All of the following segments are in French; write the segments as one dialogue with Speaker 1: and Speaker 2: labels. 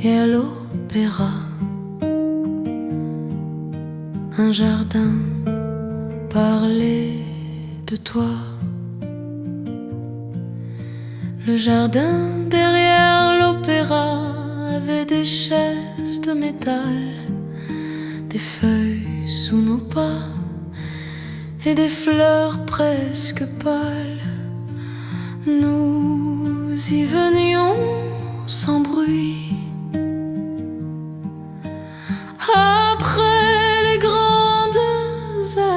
Speaker 1: et à l'opéra. Un jardin parlait de toi. Le jardin derrière l'opéra avait des chaises de métal, des feuilles sous nos pas et des fleurs presque pâles. Nous y venions sans bruit, après les grandes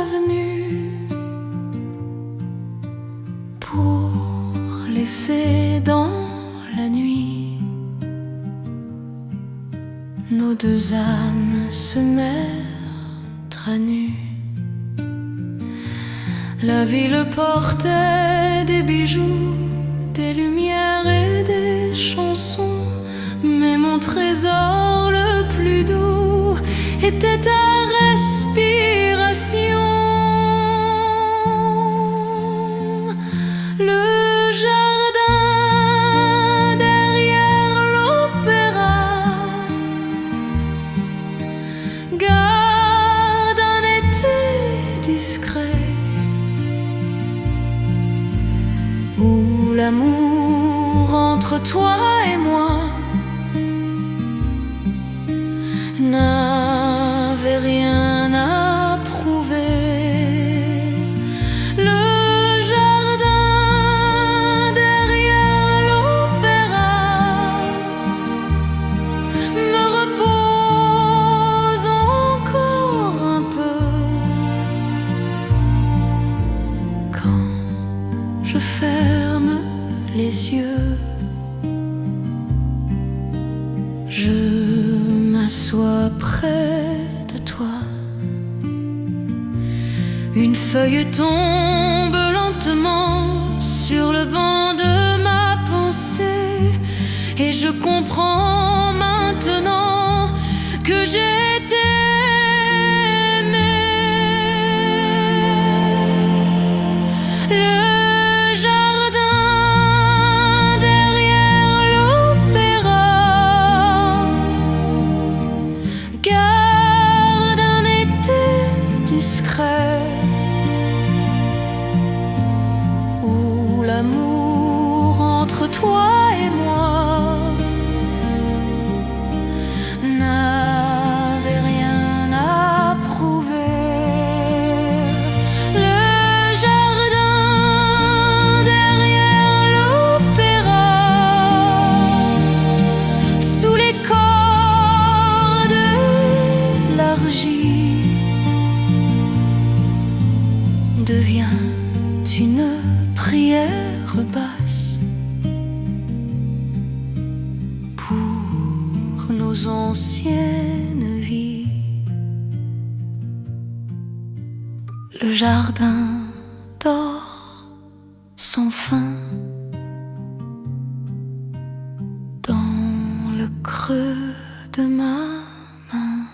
Speaker 1: avenues, pour laisser dans la nuit nos deux âmes se mettre à nu. La ville portait des bijoux, des lumières et des chansons, mais mon trésor le plus doux était ta respiration. Le jardin derrière l'opéra garde un été discret, où l'amour entre toi et moi n'avait rien à prouver. Le jardin derrière l'opéra me repose encore un peu quand je ferme les yeux. Je m'assois près de toi. Une feuille tombe lentement sur le banc de ma pensée, et je comprends maintenant que j'ai été aimé. Le jardin derrière l'opéra garde un été discret, où l'amour entre toi et moi n'avait rien à prouver. Le jardin derrière l'opéra, sous les cordes élargies, devient une prière basse pour nos anciennes vies. Le jardin dort sans fin dans le creux de ma main.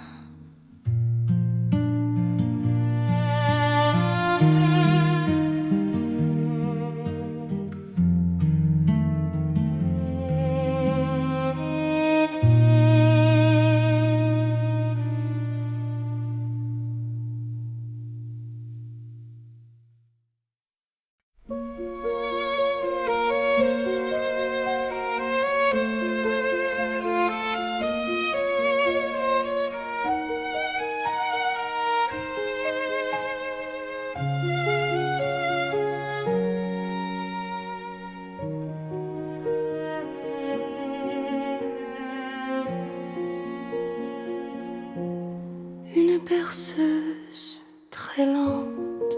Speaker 1: Une berceuse très lente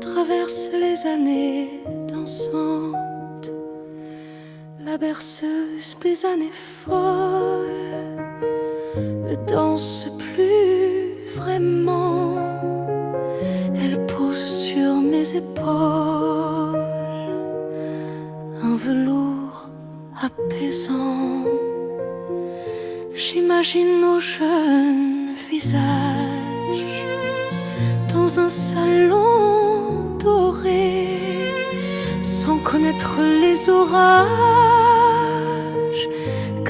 Speaker 1: traverse les années dansantes. La berceuse paysanne est folle, ne danse plus vraiment. Elle pose sur mes épaules un velours apaisant. J'imagine nos jeunes visages dans un salon doré, sans connaître les orages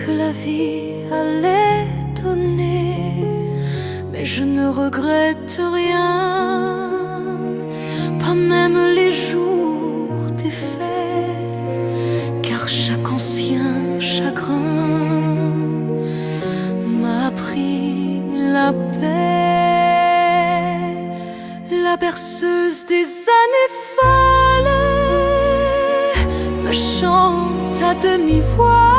Speaker 1: que la vie allait donner. Mais je ne regrette rien, pas même les jours défaits, car chaque ancien chagrin m'a appris la paix. La berceuse des années folles me chante à demi-voix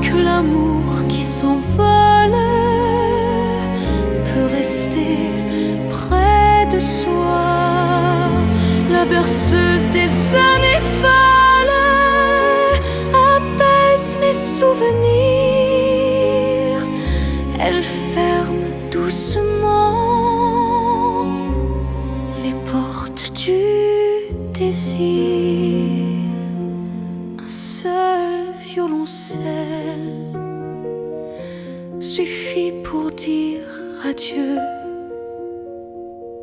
Speaker 1: que l'amour qui s'envole peut rester près de soi. La berceuse des années folles apaise mes souvenirs. Elle ferme doucement les portes du désir. Un seul violoncelle suffit pour dire adieu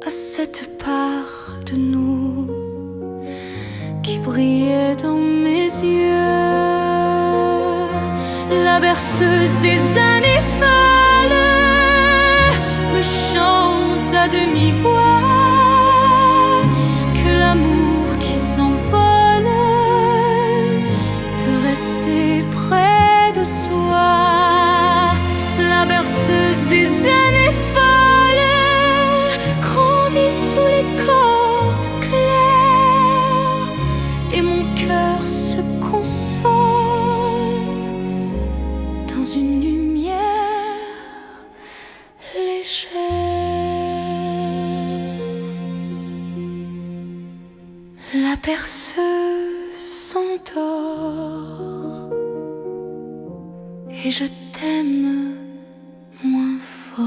Speaker 1: à cette part de nous qui brillait dans mes yeux. La berceuse des années folles me chante à demi-voix que l'amour qui s'envole peut rester près de soi. La berceuse des années folles grandit sous les cordes claires et mon cœur se console dans une lumière légère. La berceuse s'endort et je t'aime moins fort.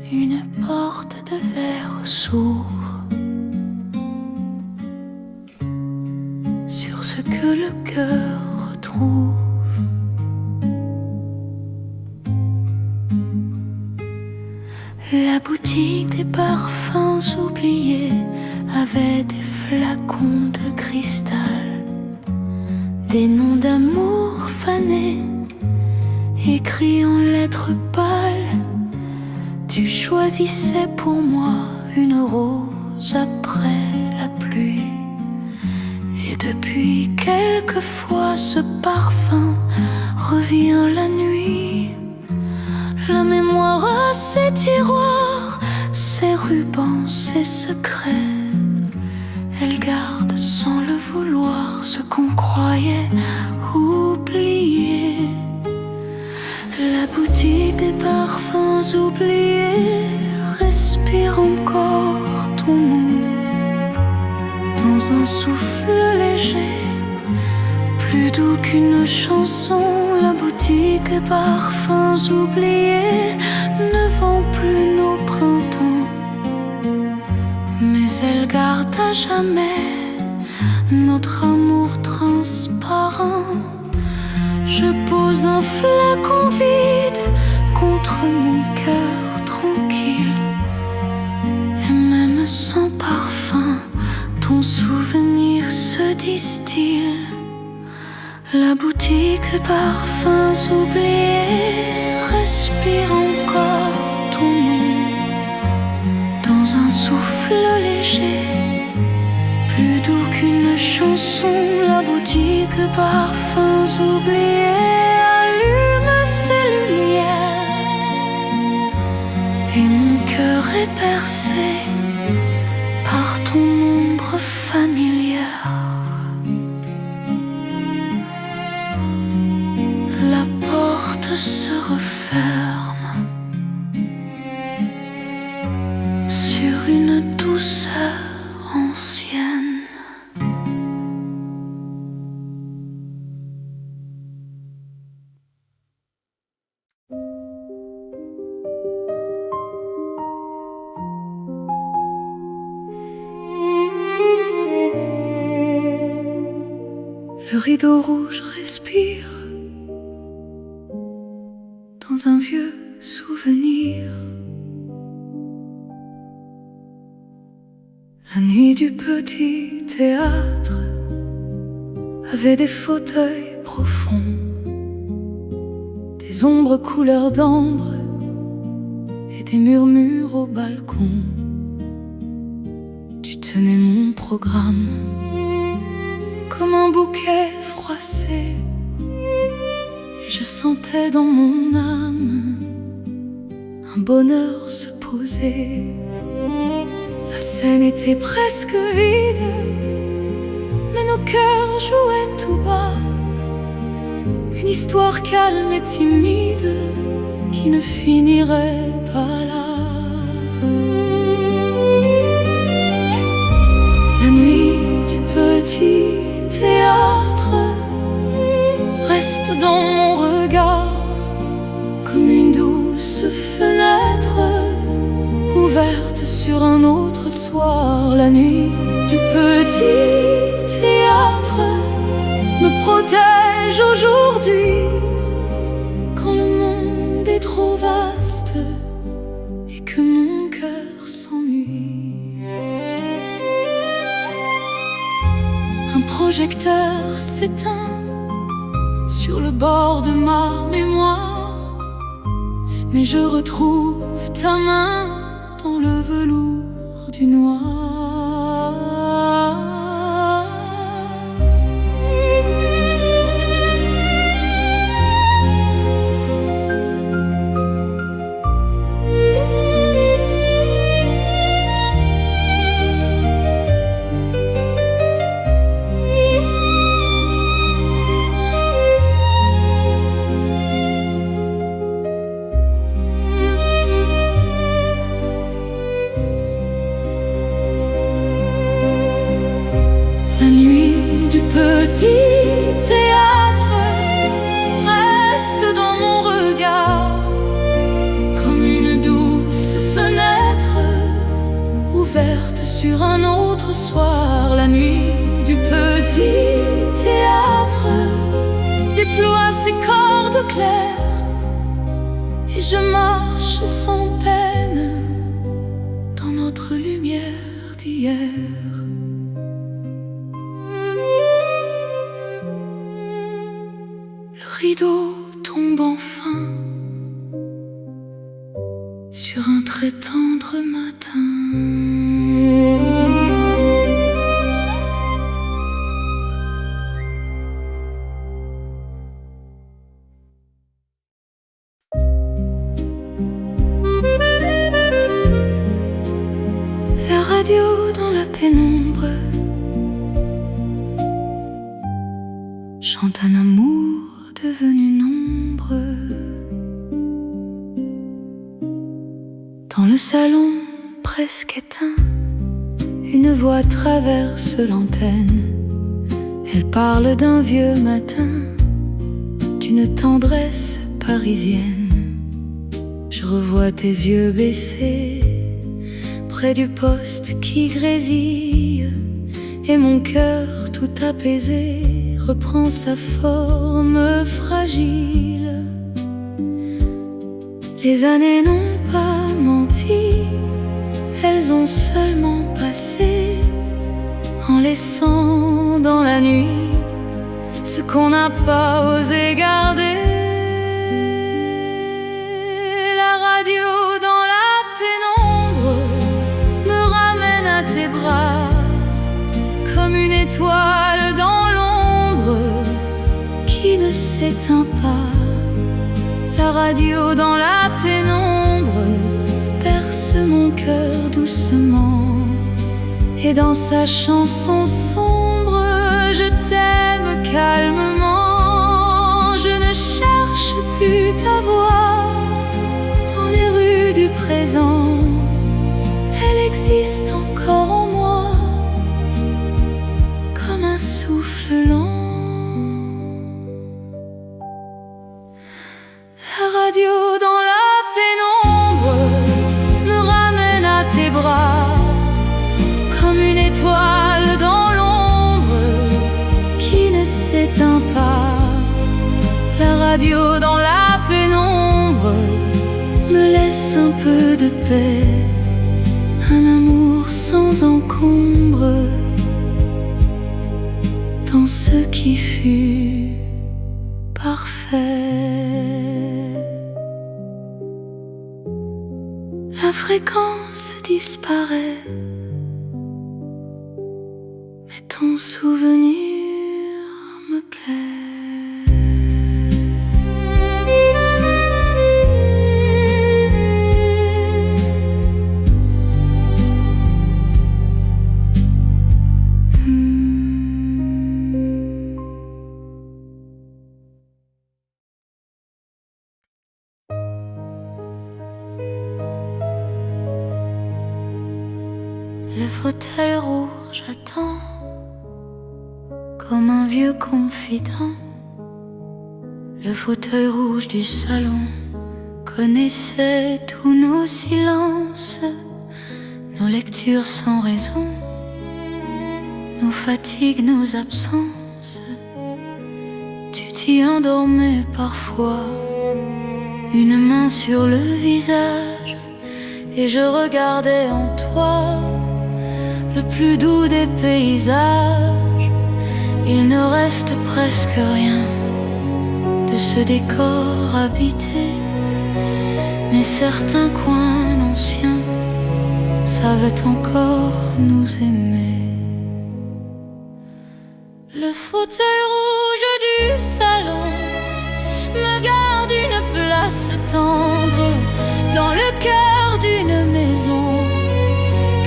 Speaker 1: Une porte de verre s'ouvre sur ce que le cœur retrouve. La boutique des parfums oubliés avait des flacons de cristal, des noms d'amour fanés écrits en lettres pâles. Tu choisissais pour moi une rose après la pluie. Et depuis quelquefois ce parfum revient la nuit. La mémoire a ses tiroirs, ses rubans, ses secrets. Elle garde sans le vouloir ce qu'on croyait oublier. La boutique des parfums oubliés respire encore ton nom dans un souffle léger, plus doux qu'une chanson. La boutique des parfums oubliés ne vend plus nos printemps, mais elle garde à jamais notre amour transparent. Je pose un flacon vide contre mon cœur tranquille, et même sans parfum, ton souvenir se distille. La boutique de parfums oubliés respire encore ton nom dans un souffle léger, plus doux qu'une chanson. La boutique de parfums oubliés allume ses lumières et mon cœur est percé par ton ombre familière. La porte se referme sur une douceur ancienne. rideau rouge respire dans un vieux souvenir. La nuit du petit théâtre avait des fauteuils profonds, des ombres couleur d'ambre et des murmures au balcon. Tu tenais mon programme comme un bouquet froissé, et je sentais dans mon âme un bonheur se poser. La scène était presque vide, mais nos cœurs jouaient tout bas une histoire calme et timide qui ne finirait pas là. La nuit du petit théâtre reste dans mon regard comme une douce fenêtre ouverte sur un autre soir. La nuit du petit théâtre me protège aujourd'hui quand le monde est trop vaste et que mon cœur s'ennuie. Un projecteur s'éteint sur le bord de ma mémoire, mais je retrouve ta main dans le velours du noir. La nuit du petit théâtre reste dans mon regard comme une douce fenêtre ouverte sur un autre soir. La nuit du petit théâtre déploie ses cordes claires et je marche sans peine dans notre lumière d'hier. Le rideau tombe enfin sur un très tendre matin. La radio dans la pénombre chante un amour devenu nombre. Dans le salon presque éteint, une voix traverse l'antenne. Elle parle d'un vieux matin, d'une tendresse parisienne. Je revois tes yeux baissés près du poste qui grésille, et mon cœur tout apaisé reprend sa forme fragile. Les années n'ont pas menti, elles ont seulement passé, en laissant dans la nuit ce qu'on n'a pas osé garder. La radio dans la pénombre me ramène à tes bras comme une étoile dans qui ne s'éteint pas. La radio dans la pénombre perce mon cœur doucement, et dans sa chanson sombre je t'aime calmement. Je ne cherche plus ta voix dans les rues du présent, elle existe encore en moi comme un souffle lent. La radio dans la pénombre me ramène à tes bras comme une étoile dans l'ombre qui ne s'éteint radio dans la pénombre me laisse un peu de paix, un amour sans encombre dans ce qui fut parfait. La fréquence disparaît, mais ton souvenir me plaît. Le fauteuil rouge attend comme un vieux confident. Le fauteuil rouge du salon connaissait tous nos silences, nos lectures sans raison, nos fatigues, nos absences. Tu t'y endormais parfois, une main sur le visage, et je regardais en toi le plus doux des paysages. Il ne reste presque rien de ce décor habité, mais certains coins anciens savent encore nous aimer. Le fauteuil rouge du salon me garde une place tendre dans le cœur d'une maison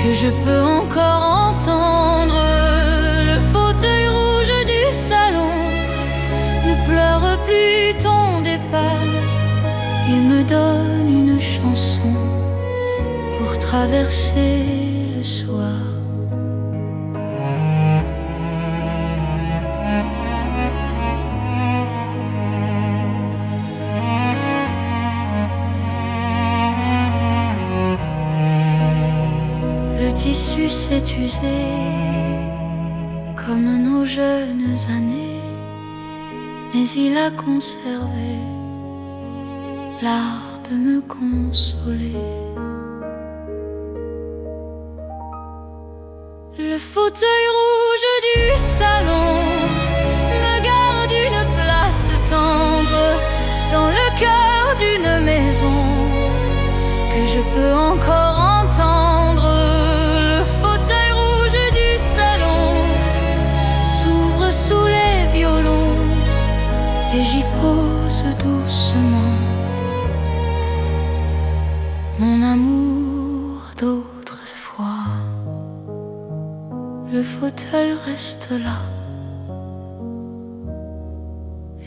Speaker 1: que je peux encore entendre. Le fauteuil rouge du salon ne pleure plus ton départ. Il me donne une chanson pour traverser le soir. Le tissu s'est usé comme nos jeunes années, mais il a conservé l'art de me consoler. Le fauteuil rouge du salon me garde une place tendre dans le cœur d'une maison que je peux encore entendre. Le fauteuil rouge du salon s'ouvre sous les violons et j'y pose doucement mon amour d'autrefois. Le fauteuil reste là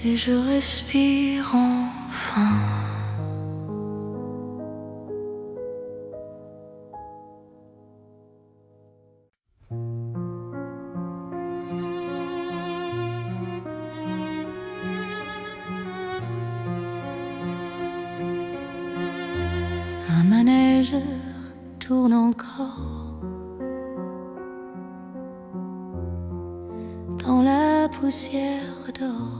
Speaker 1: et je respire enfin. Un manège tourne encore dans la poussière d'or.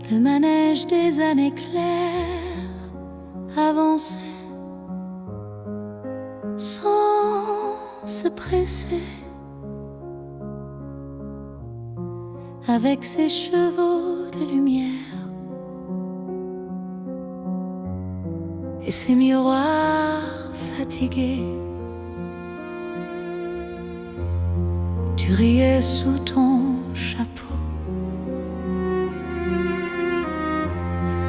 Speaker 1: Le manège des années claires avançait sans se presser, avec ses chevaux de lumière et ses miroirs fatigués. Tu riais sous ton chapeau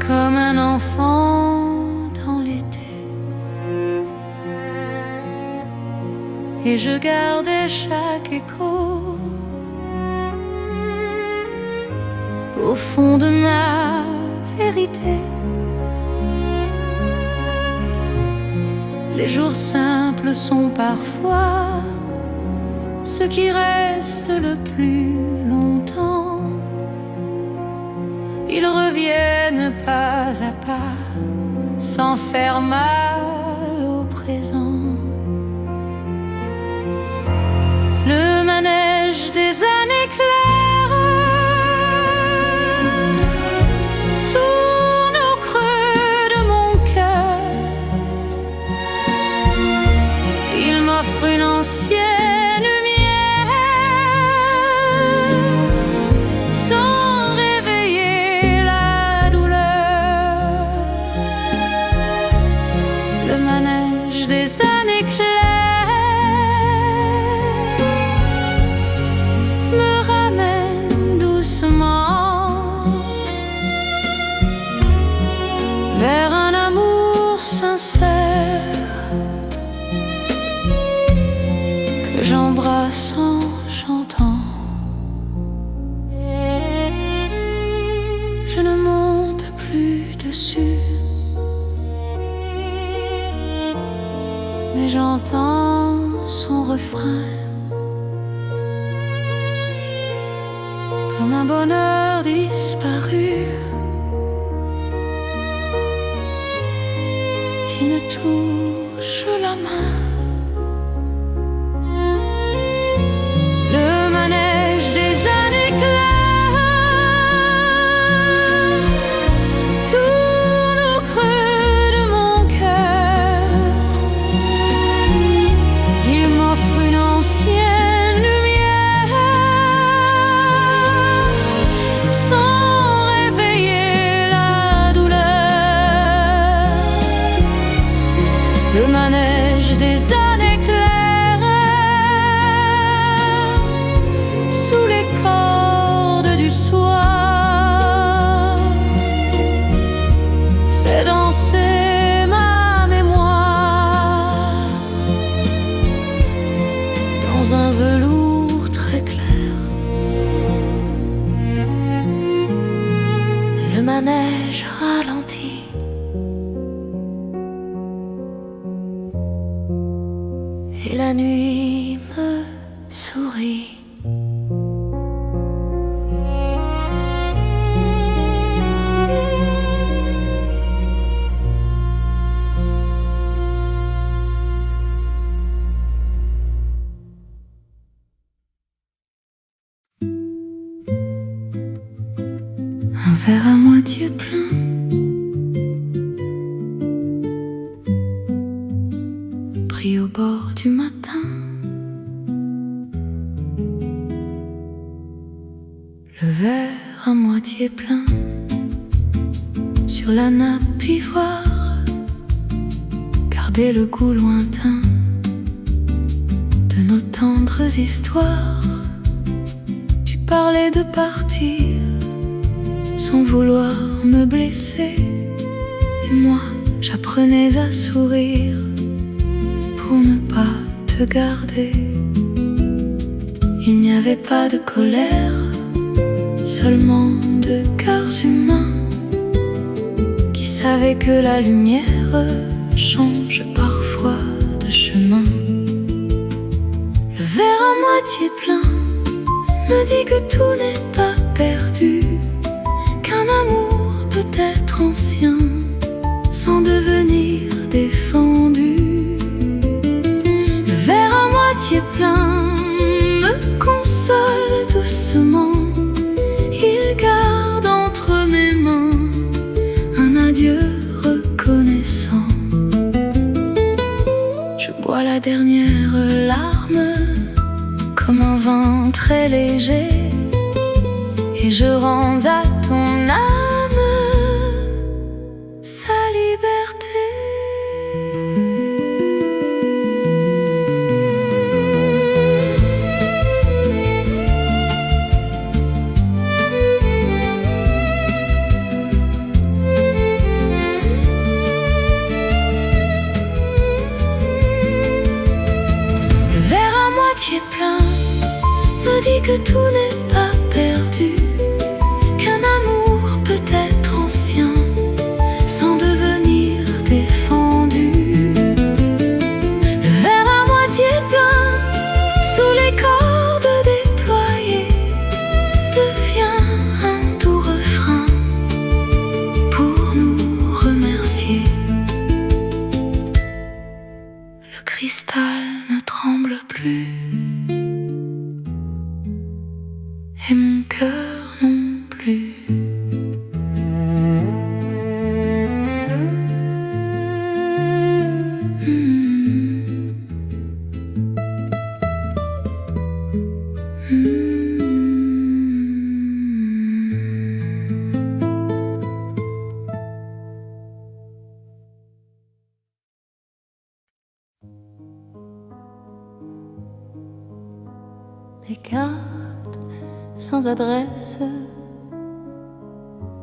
Speaker 1: comme un enfant dans l'été, et je gardais chaque écho au fond de ma vérité. Les jours simples sont parfois ce qui reste le plus longtemps. Ils reviennent pas à pas sans faire mal au présent. Le manège des années claires dessus. Mais j'entends son refrain comme un bonheur disparu qui me touche la main. Le manège des années claires tourne au creux de mon cœur. Il m'offre une ancienne lumière sans réveiller la douleur. Le manège des années claires sous les cordes du soir fait danser ma mémoire dans un velours très clair. Le manège ralentit et la nuit me sourit. Un verre à moitié plein, pris au bord du matin. Le verre à moitié plein, sur la nappe ivoire, garder le goût lointain de nos tendres histoires. Tu parlais de partir sans vouloir me blesser, et moi j'apprenais à sourire pour ne pas te garder. Il n'y avait pas de colère, seulement deux cœurs humains qui savaient que la lumière change parfois de chemin. Le verre à moitié plein me dit que tout n'est pas perdu, qu'un amour peut être ancien sans devenir défendu. Le verre à moitié plein me console doucement. Il garde entre mes mains un adieu reconnaissant. Je bois la dernière larme comme un vin très léger, et je rends à ton âme sa liberté. Le verre à moitié plein me dit que tout n'est pas perdu, qu'un amour peut être ancien sans devenir défendu. Le verre à moitié plein, sous les cordes déployées, devient un doux refrain pour nous remercier. Le cristal ne tremble plus et mon cœur non plus. Des cartes sans adresse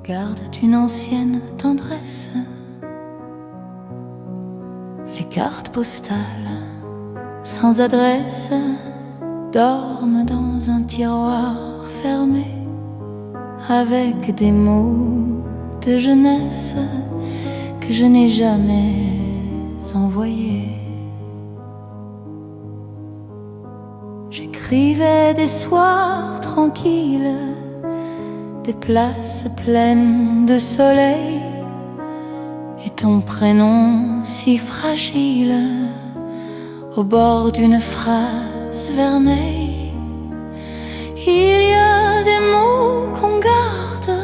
Speaker 1: gardent une ancienne tendresse. Les cartes postales sans adresse dorment dans un tiroir fermé avec des mots de jeunesse que je n'ai jamais envoyé. J'écrivais des soirs tranquilles, des places pleines de soleil, et ton prénom si fragile au bord d'une phrase vermeille. Il y a des mots qu'on garde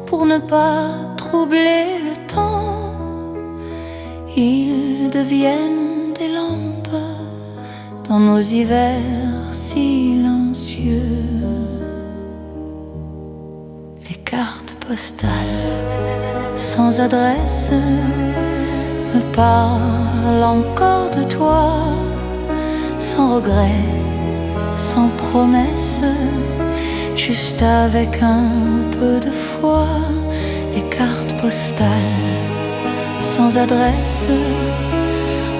Speaker 1: pour ne pas troubler le temps. Ils deviennent des lampes dans nos hivers silencieux. Les cartes postales sans adresse me parlent encore de toi, sans regret, sans promesse, juste avec un peu de foi. Les cartes postales sans adresse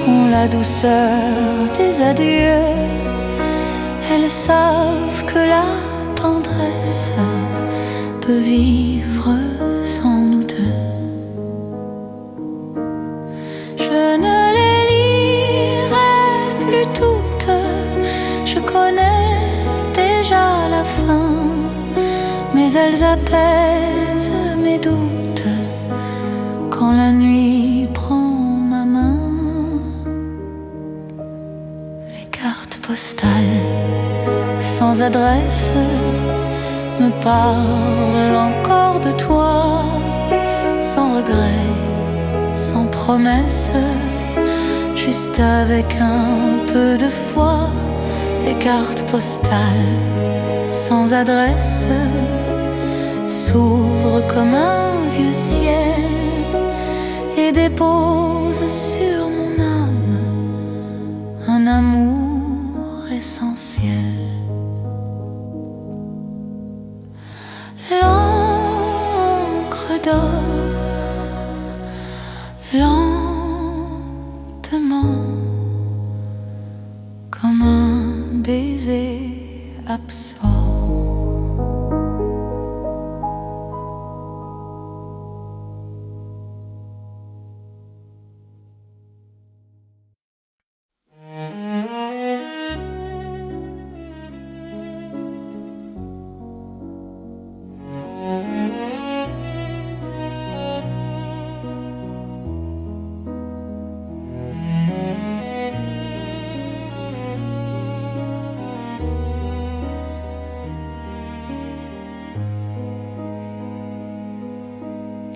Speaker 1: ont la douceur des adieux. Elles savent que la tendresse peut vivre sans nous deux. Je ne les lirai plus toutes, je connais déjà la fin, mais elles apaisent mes doutes quand la nuit prend ma main. Les cartes postales sans adresse me parlent encore de toi, sans regret, sans promesse, juste avec un peu de foi. Les cartes postales sans adresse s'ouvrent comme un vieux ciel et déposent sur mon âme un amour essentiel. L'encre dort lentement comme un baiser absent.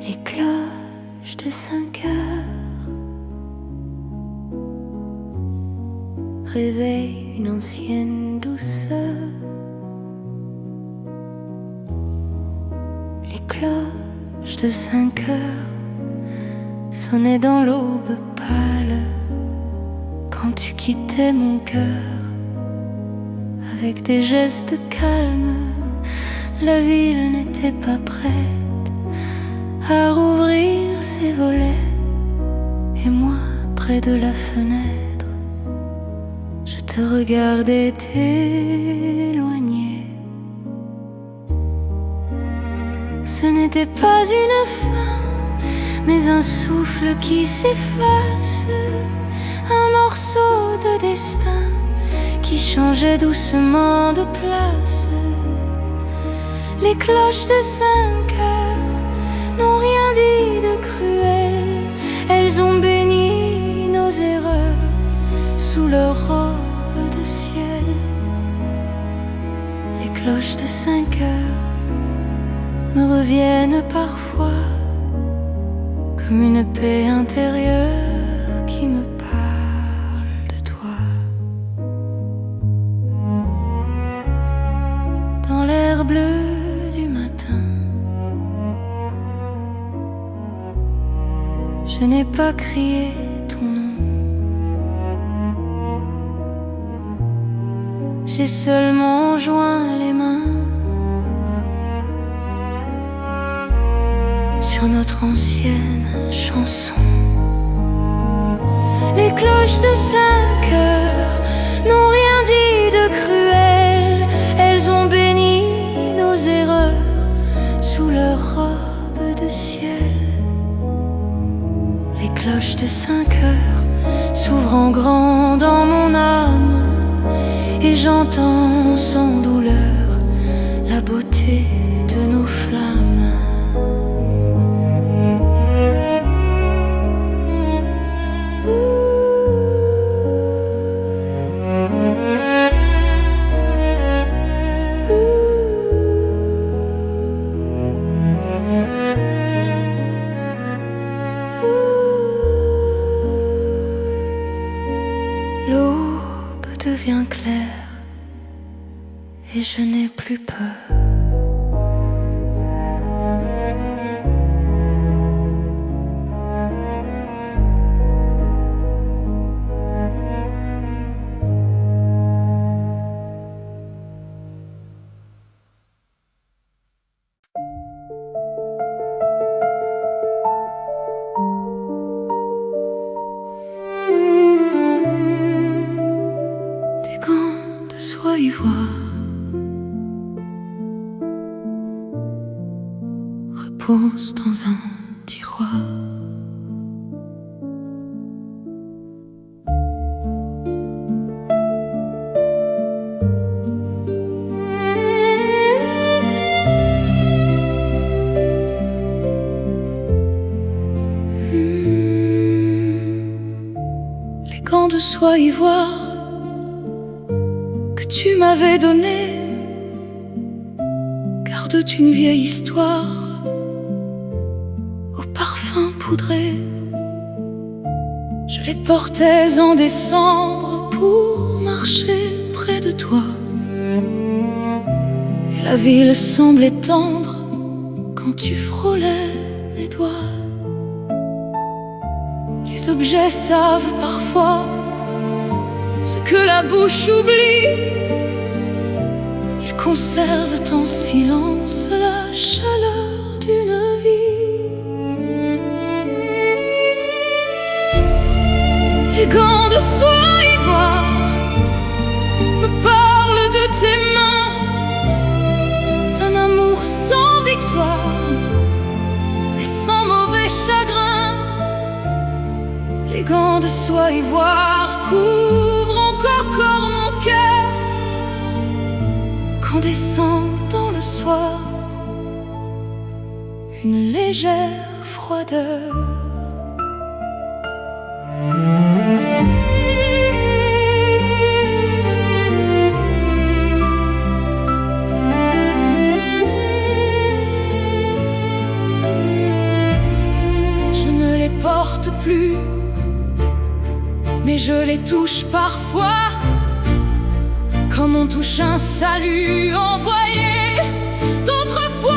Speaker 1: Les cloches de 5 heures réveillent une ancienne douceur. Les cloches de 5 heures sonnaient dans l'aube pâle quand tu quittais mon cœur. Avec des gestes calmes, la ville n'était pas prête à rouvrir ses volets, et moi, près de la fenêtre, je te regardais t'éloigner. Ce n'était pas une fin, mais un souffle qui s'efface, un morceau de destin qui changeait doucement de place. Les cloches de 5 heures n'ont rien dit de cruel, elles ont béni nos erreurs sous leur robe de ciel. Les cloches de 5 heures me reviennent parfois comme une paix intérieure qui me parle de toi. Dans l'air bleu du matin, je n'ai pas crié ton nom, j'ai seulement joint les mains sur notre ancienne chanson. Les cloches de 5 heures n'ont rien dit de cruel, elles ont béni nos erreurs sous leur robe de ciel. Les cloches de 5 heures s'ouvrent en grand dans mon âme, et j'entends sans douleur la beauté de nos flammes. L'aube devient claire et je n'ai plus peur. Des gants de soie ivoire reposent dans un tiroir. Les gants de soie ivoire que tu m'avais donnés gardent une vieille histoire au parfum poudré. Je les portais en décembre pour marcher près de toi, et la ville semblait tendre quand tu frôlais mes doigts. Les objets savent parfois ce que la bouche oublie. Ils conservent en silence la chaleur d'une vie. Les gants de soie ivoire me parlent de tes mains, d'un amour sans victoire mais sans mauvais chagrin. Les gants de soie ivoire couvrent encore mon cœur quand descend dans le soir une légère froideur. Je ne les porte plus, mais je les touche parfois, comme on touche un salut envoyé d'autrefois.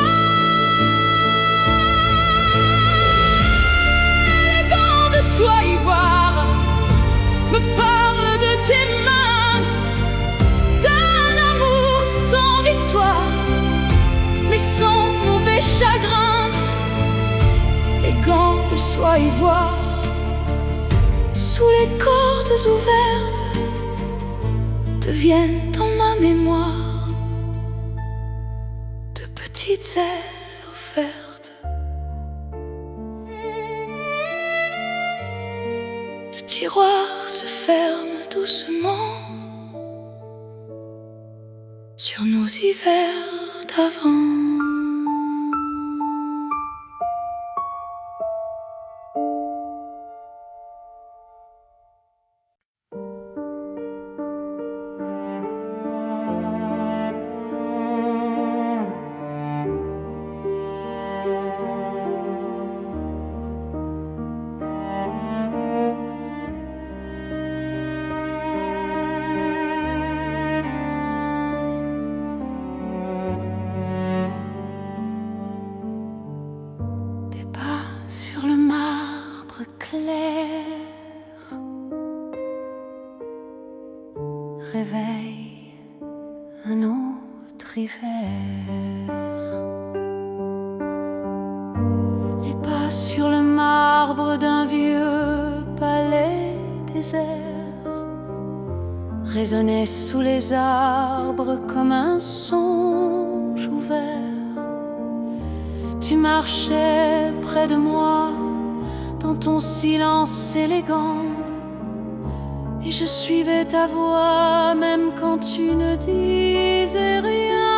Speaker 1: Les gants de soie ivoire me parlent de tes mains, d'un amour sans victoire mais sans mauvais chagrin. Les gants de soie ivoire, sous les cordes ouvertes, deviennent dans ma mémoire de petites ailes offertes. Le tiroir se ferme doucement sur nos hivers d'avant. Sur le marbre clair, réveille un autre hiver. Les pas sur le marbre d'un vieux palais désert résonnaient sous les arbres comme un songe ouvert. tu marchais près de moi dans ton silence élégant, et je suivais ta voix même quand tu ne disais rien.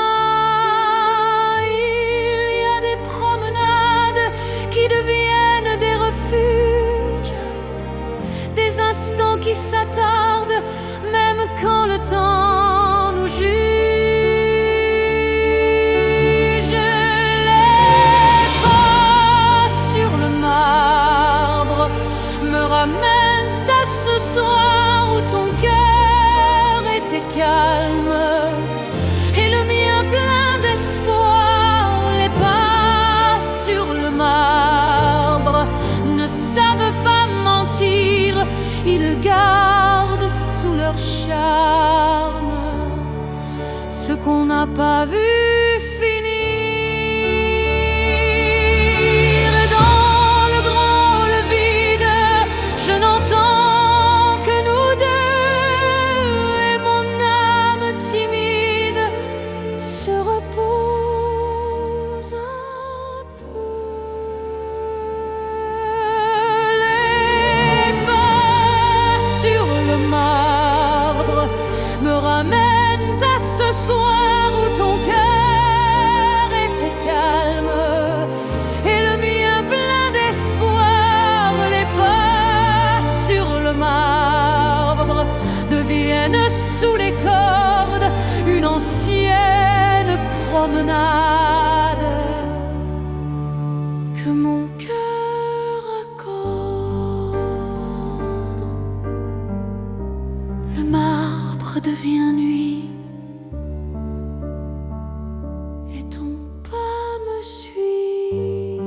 Speaker 1: Il y a des promenades qui deviennent des refuges, des instants qui s'attardent même quand le temps nous juge. Les pas sur le marbre me ramènent à ce soir où ton cœur était calme et le mien plein d'espoir. Les pas sur le marbre ne savent pas mentir, ils gardent sous leur charme ce qu'on n'a pas vu finir. Dans le grand, le vide, je n'entends que nous deux, et mon âme timide se repose un peu. Les pas sur le marbre me ramènent à ce soir où ton cœur était calme et le mien plein d'espoir. Les pas sur le marbre deviennent sous les cordes une ancienne promenade que mon cœur accorde. Le marbre devient nuit et ton pas me suit.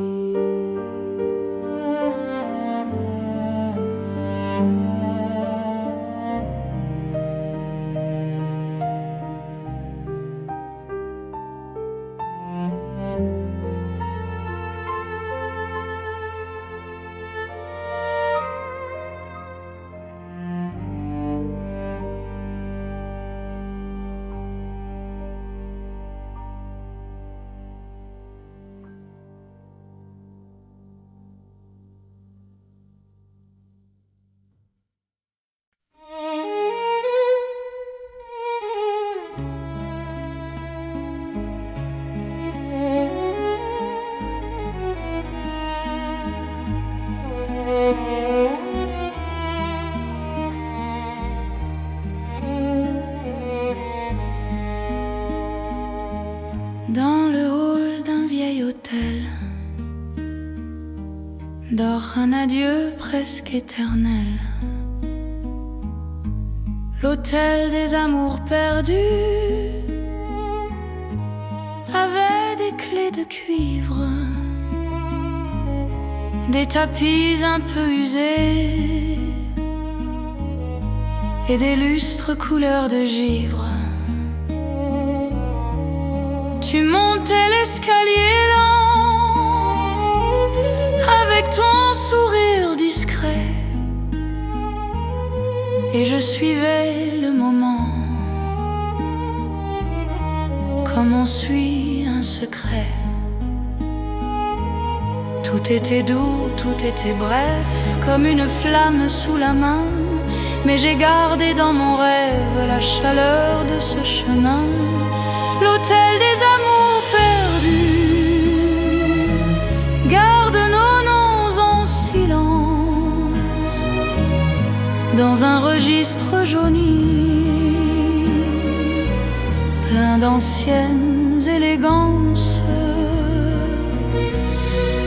Speaker 1: Dans le hall d'un vieil hôtel dort un adieu presque éternel. L'hôtel des amours perdus avait des clés de cuivre, des tapis un peu usés et des lustres couleur de givre. Tu montais l'escalier lent avec ton sourire discret, et je suivais le moment comme on suit un secret. Tout était doux, tout était bref, comme une flamme sous la main, mais j'ai gardé dans mon rêve la chaleur de ce chemin. L'hôtel des amours perdus garde nos noms en silence dans un registre jauni, plein d'anciennes élégances.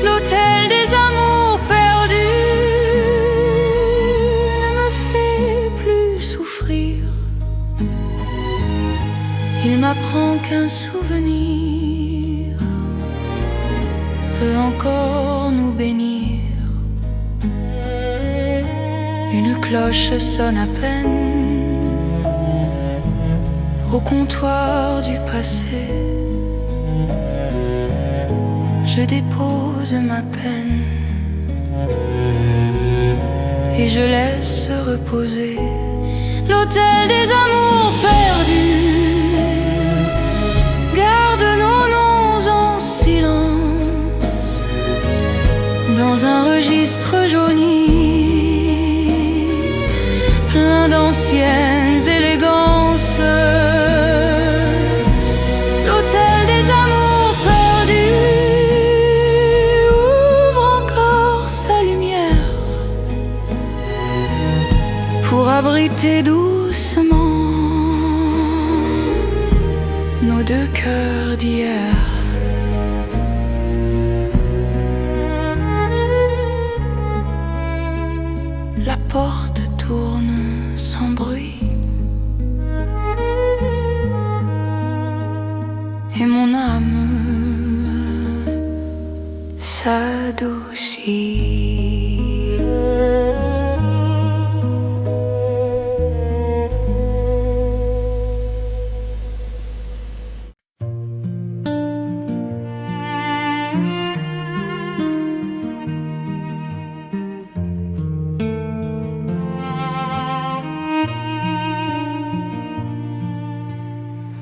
Speaker 1: L'hôtel des amours perdus ne me fait plus souffrir. Il m'apprend qu'un souvenir peut encore nous bénir. Une cloche sonne à peine au comptoir du passé. Je dépose ma peine et je laisse reposer l'hôtel des amours perdus. Garde nos noms en silence dans un registre jauni, plein d'anciennes élégances. L'hôtel des amours perdus ouvre encore sa lumière pour abriter doucement nos deux cœurs d'hier. La porte tourne sans bruit et mon âme s'adoucit.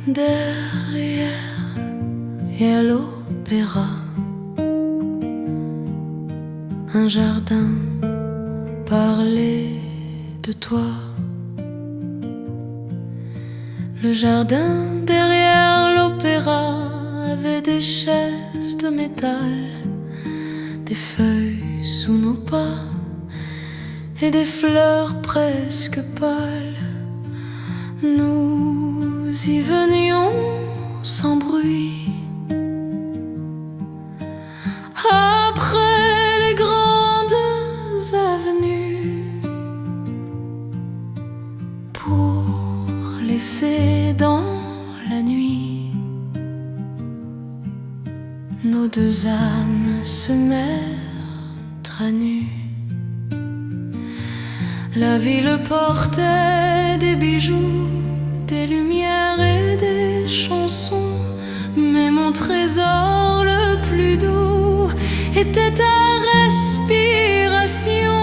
Speaker 1: Derrière, il y a l'opéra, un jardin parlait de toi. Le jardin derrière l'opéra avait des chaises de métal, des feuilles sous nos pas et des fleurs presque pâles. Nous y venions sans bruit, après les grandes avenues, pour laisser dans la nuit nos deux âmes se mettre à nu. La ville portait des bijoux, des lumières et des chansons, mais mon trésor le plus doux était ta respiration.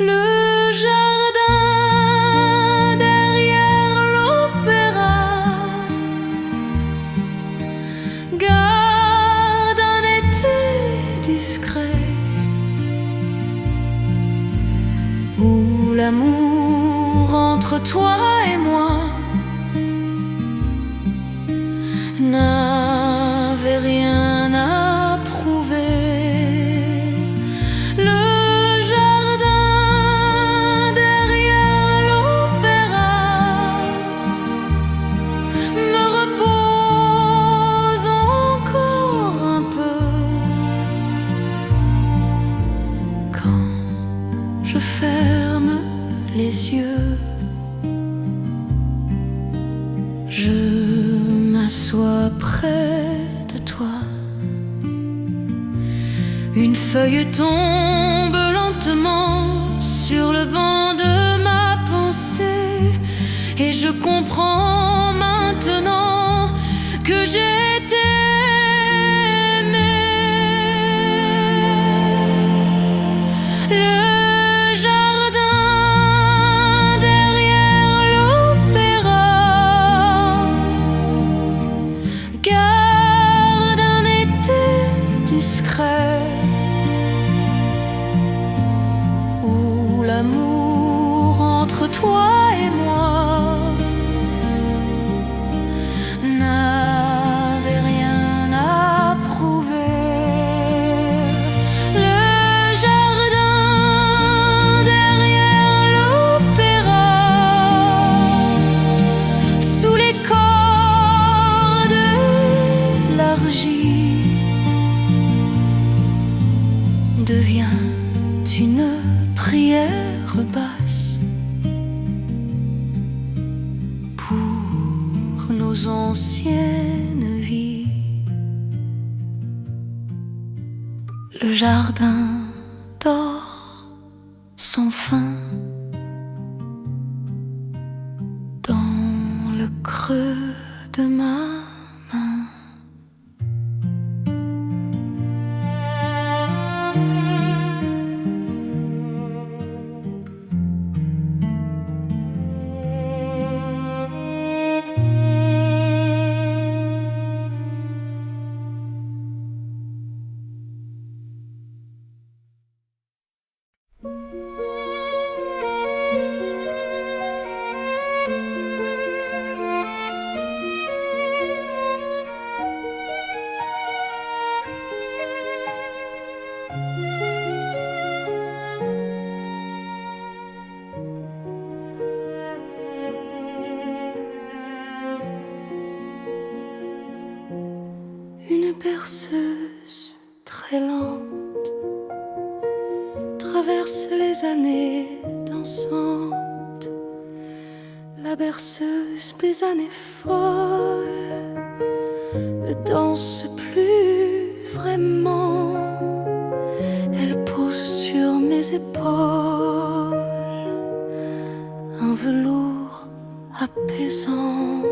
Speaker 1: Le jardin derrière l'opéra garde un été discret où l'amour entre toi et moi n'avait rien à prouver. Le jardin derrière l'opéra me repose encore un peu quand je ferme les yeux. Je m'assois près de toi. Une feuille tombe lentement sur le banc de ma pensée, et je comprends maintenant que j'ai été aimée. Le jardin derrière l'opéra garde un été discret où l'amour entre toi et moi n'avait rien à prouver. Le jardin derrière l'opéra, sous les cordes élargies, devient une prière basse pour nos anciennes vies. Le jardin dort sans fin dans le creux de ma main. berceuse très lente traverse les années dansantes. La berceuse paysanne est folle, ne danse plus vraiment. Elle pose sur mes épaules un velours apaisant.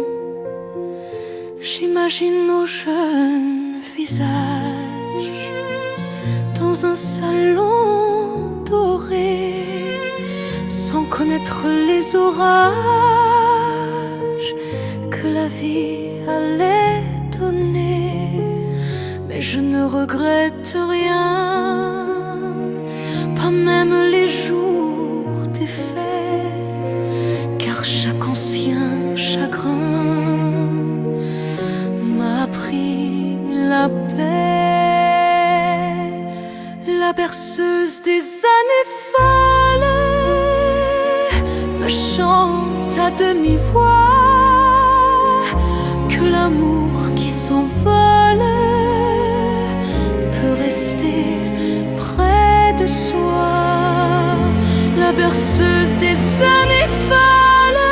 Speaker 1: J'imagine nos jeunes visages dans un salon doré, sans connaître les orages que la vie allait donner. Mais je ne regrette rien, pas même les jours défaits, car chaque ancien chagrin m'a appris la paix. La berceuse des années folles me chante à demi-voix que l'amour qui s'envole peut rester près de soi. La berceuse des années folles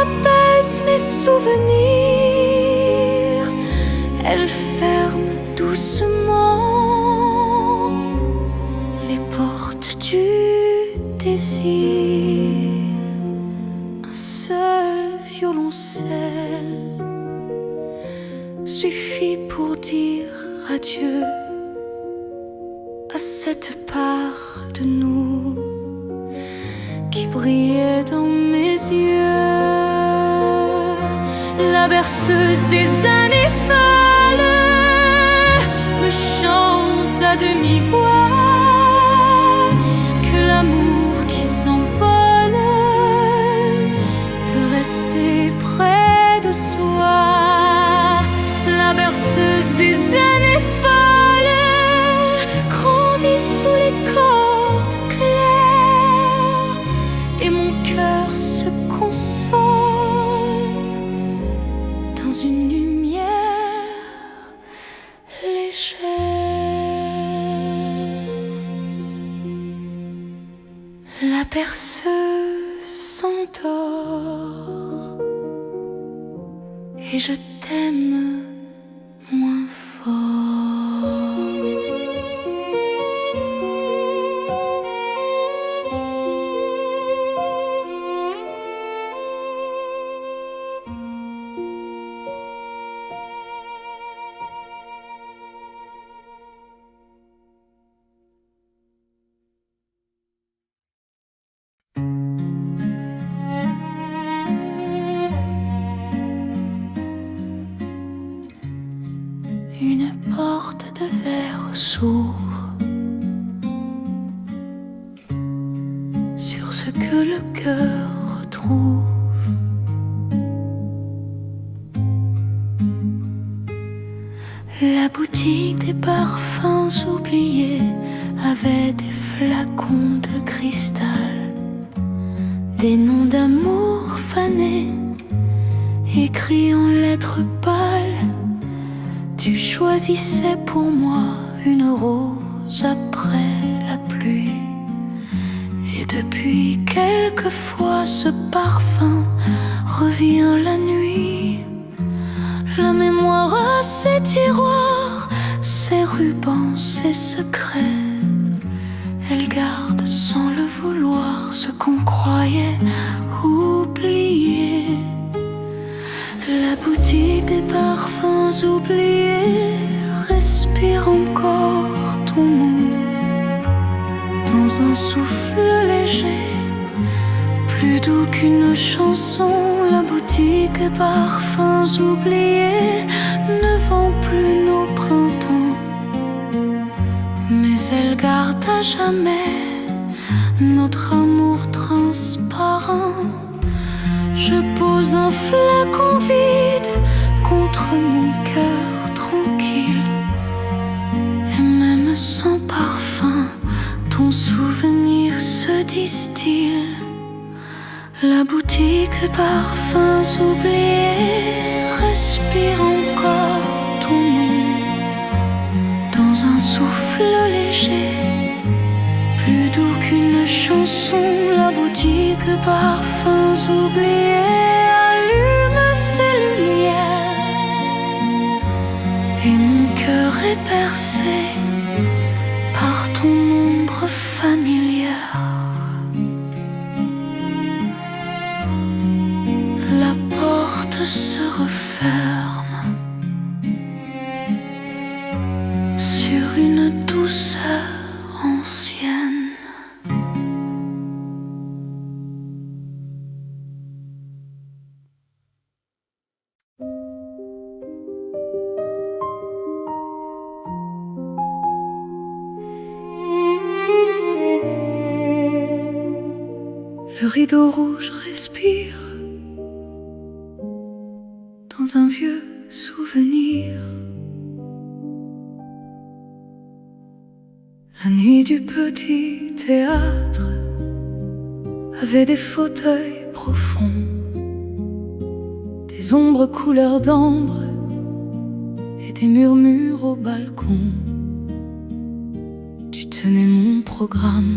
Speaker 1: apaise mes souvenirs. Elle ferme doucement les portes du désir. Un seul violoncelle suffit pour dire adieu à cette part de nous qui brillait dans mes yeux. La berceuse des années folles me chante à demi-voix que l'amour qui s'envole peut rester près de soi. La berceuse des années folles grandit sous les cordes claires et mon cœur se console dans une lumière légère. La berceuse s'endort et je t'aime moins fort. Une porte de verre s'ouvre sur ce que le cœur retrouve. La boutique des parfums oubliés avait des flacons de cristal, des noms d'amour fanés écrits en lettres pâles. Tu choisissais pour moi une rose après la pluie. Et depuis quelquefois ce parfum revient la nuit. La mémoire a ses tiroirs, ses rubans, ses secrets. Elle garde sans le vouloir ce qu'on croyait oublier. La boutique des parfums oubliés respire encore ton nom dans un souffle léger, plus doux qu'une chanson. La boutique des parfums oubliés ne vend plus nos printemps, mais elle garde à jamais notre amour transparent. Je pose un flacon vide contre mon cœur tranquille, et même sans parfum, ton souvenir se distille. La boutique de parfums oubliés respire encore ton nom chansons, la boutique de parfums oubliés allume ses lumières et mon cœur est bercé par ton ombre familière. La porte se referme sur une douceur ancienne. Le rideau rouge respire dans un vieux souvenir. La nuit du petit théâtre avait des fauteuils profonds, des ombres couleur d'ambre et des murmures au balcon. Tu tenais mon programme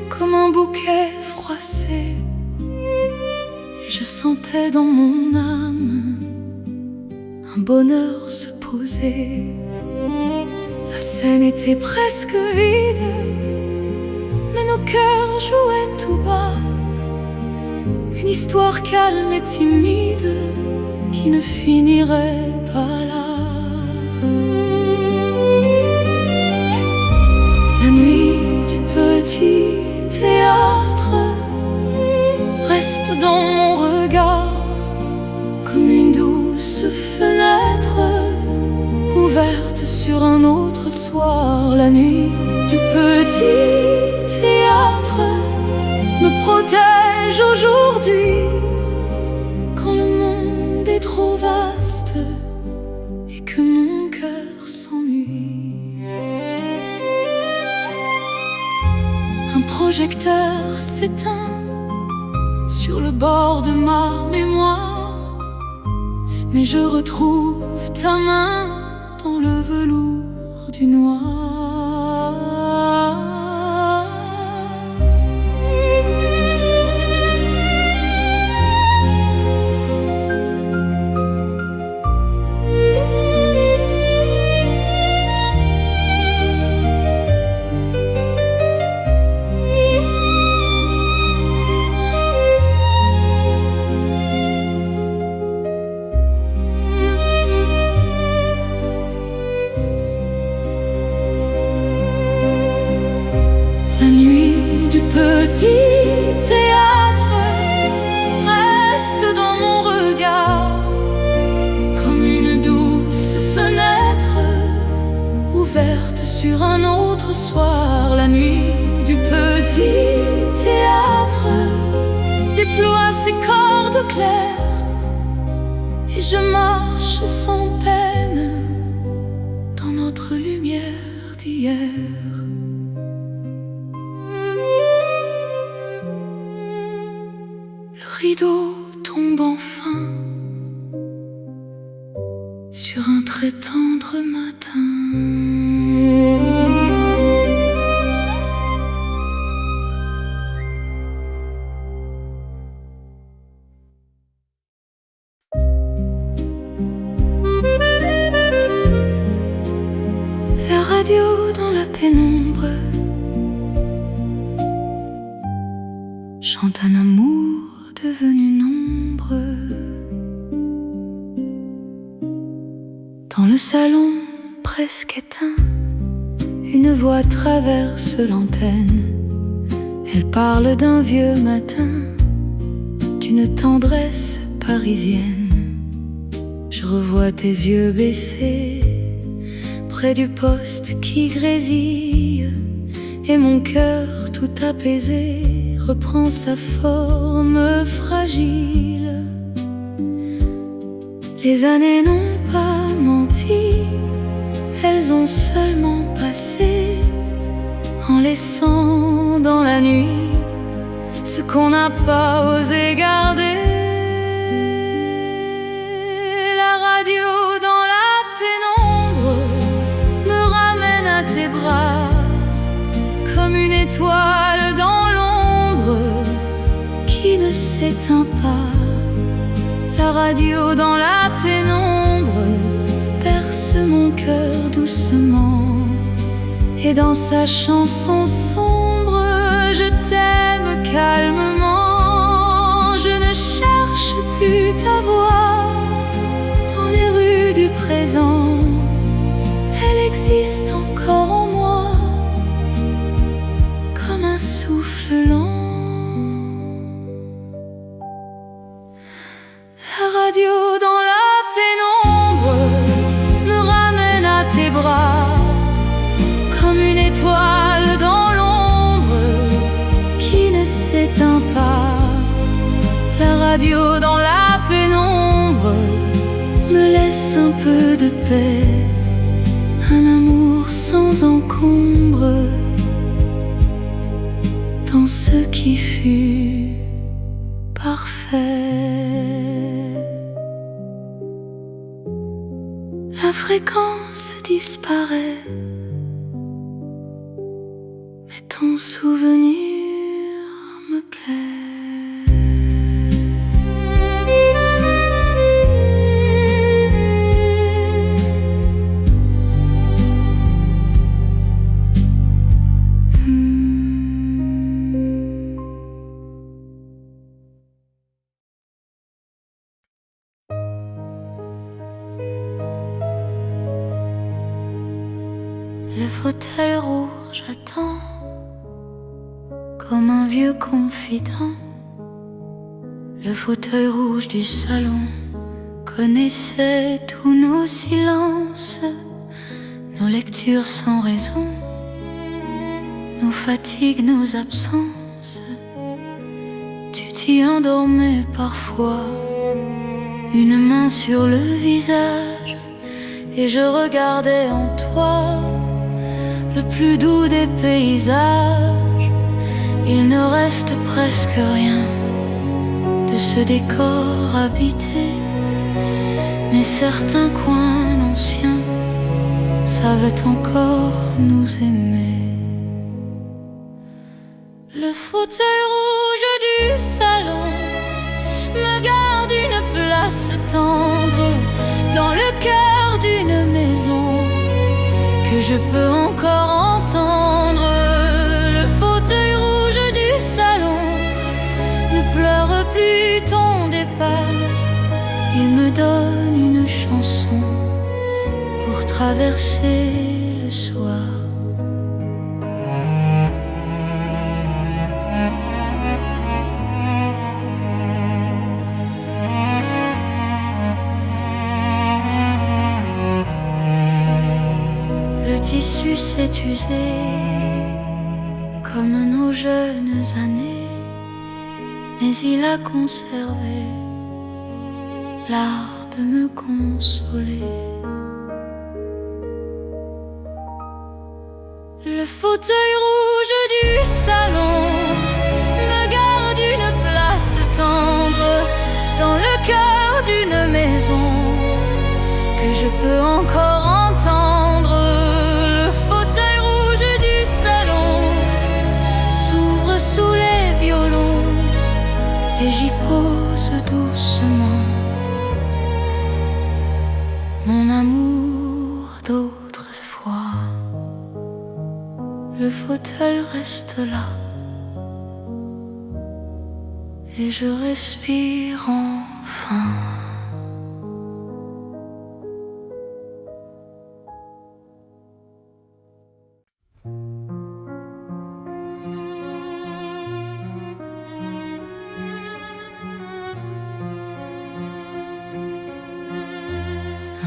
Speaker 1: comme un bouquet froissé, et je sentais dans mon âme un bonheur se poser. La scène était presque vide, mais nos cœurs jouaient tout bas une histoire calme et timide qui ne finirait pas là. La nuit du petit théâtre reste dans mon regard comme une douce fenêtre ouverte sur un autre soir. La nuit du petit théâtre me protège aujourd'hui quand le monde est trop vaste et que mon cœur s'ennuie. Un projecteur s'éteint sur le bord de ma mémoire, mais je retrouve ta main dans le velours du noir. La nuit du petit théâtre reste dans mon regard comme une douce fenêtre ouverte sur un autre soir. La nuit du petit théâtre déploie ses cordes claires et je marche sans peine dans notre lumière d'hier. Le rideau tombe enfin sur un très tendre matin. La radio dans la pénombre chante un amour devenu nombre. Dans le salon presque éteint, une voix traverse l'antenne. Elle parle d'un vieux matin, d'une tendresse parisienne. Je revois tes yeux baissés près du poste qui grésille, et mon cœur tout apaisé reprend sa forme fragile. Les années n'ont pas menti, elles ont seulement passé, en laissant dans la nuit ce qu'on n'a pas osé garder. La radio dans la pénombre me ramène à tes bras comme une étoile s'éteint pas. La radio dans la pénombre perce mon cœur doucement, et dans sa chanson sombre, je t'aime calmement. Je ne cherche plus ta voix dans les rues du présent, elle existe encore en moi comme un souffle lent. La radio dans la pénombre me ramène à tes bras, comme une étoile dans l'ombre qui ne s'éteint pas. La radio dans la pénombre me laisse un peu de paix, un amour sans encombre, dans ce qui fut parfait. La fréquence disparaît, mais ton souvenir me plaît. Le fauteuil rouge attend comme un vieux confident. Le fauteuil rouge du salon connaissait tous nos silences, nos lectures sans raison, nos fatigues, nos absences. Tu t'y endormais parfois, une main sur le visage, et je regardais en toi le plus doux des paysages. Il ne reste presque rien de ce décor habité, mais certains coins anciens savent encore nous aimer. Le fauteuil rouge du salon me garde une place tendre dans le cœur d'une maison que je peux encore entendre. Le fauteuil rouge du salon ne pleure plus ton départ, il me donne une chanson pour traverser le soir. Le tissu s'est usé comme nos jeunes années, mais il a conservé l'art de me consoler. Le fauteuil rouge du salon me garde une place tendre dans le cœur d'une maison que je peux encore entendre. Le fauteuil rouge du salon s'ouvre sous les violons et j'y pose doucement mon amour d'autrefois. Le fauteuil reste là et je respire enfin.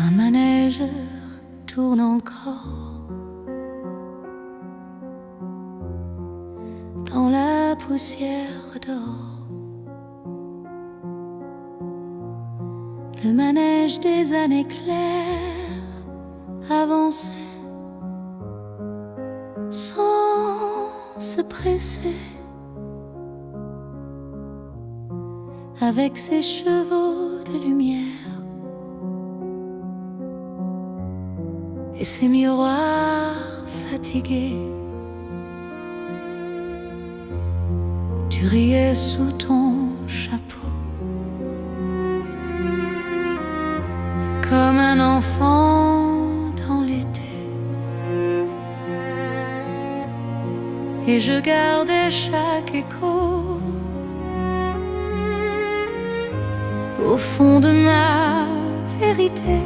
Speaker 1: Un manège tourne encore dans la poussière d'or. Le manège des années claires avançait sans se presser, avec ses chevaux de lumière et ses miroirs fatigués. Tu riais sous ton chapeau, comme un enfant dans l'été. Et je gardais chaque écho au fond de ma vérité.